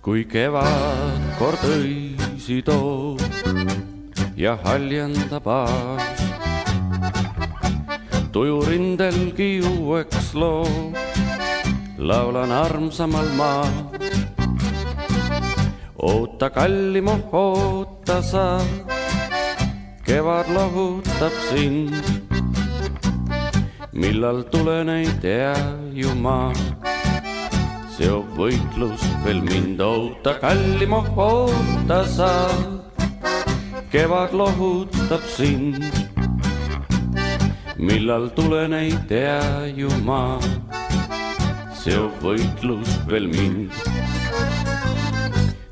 kui kevad kord õisi toob ja haljendab aas, tuju rindelgi uueks loob, laulan armsamal maal. Oota kallimu, oota sa, kevad lohutab sind, millal tulen ei tea ju ma. Seob võitlus veel mind, oota kallimu, oota sa, kevad lohutab sind, millal tulen ei tea ju ma. Seob võitlus veel mind.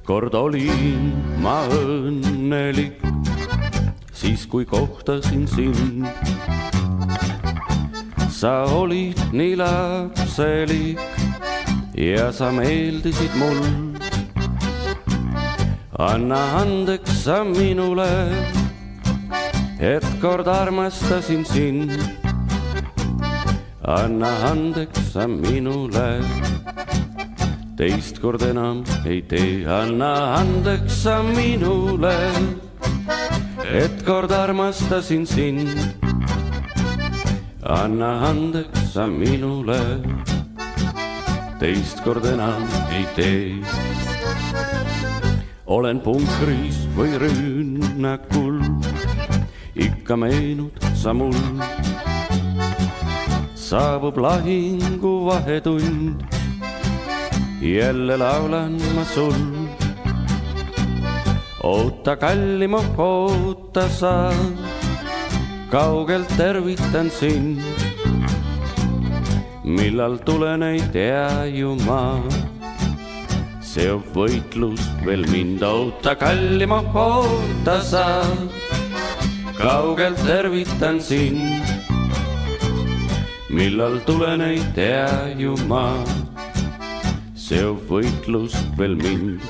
Kord olin ma õnnelik, siis kui kohtasin sind. Sa olid nii lapselik ja sa meeldisid mul. Anna andeks sa minule, et kord armastasin sind. Anna andeks sa minule, teist kord enam ei tee. Anna andeks sa minule, et kord armastasin sind. Anna andeks sa minule, teist kord enam ei tee. Olen punkris või rünnakul, ikka meenud sa mul. Saabub lahingu vahetund, jälle laulan ma sul. Oota kallimu, oota sa, kaugelt tervitan sind, millal tulen ei tea ju ma. Seob võitlus veel mind, oota kallimu, oota sa, kaugelt tervitan sind, millal tulen ei tea ju ma. Seob võitlus veel mind.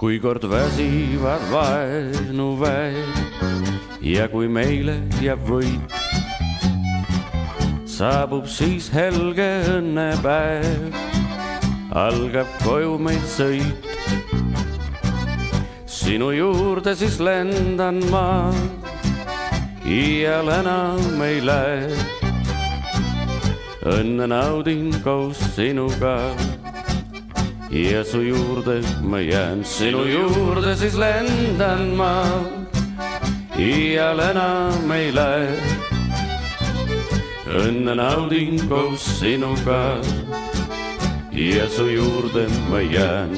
Kui kord väsivad vaenuväed ja kui meile jääb võit, saabub siis helge õnnepäev, algab koju meil sõit. Sinu juurde siis lendan ma, iial enam ei lähe. Õnne naudin koos sinuga ja su juurde ma jään. Sinu juurde siis lendan ma, iial enam ei lähe. Õnne naudin koos sinuga ja su juurde ma jään.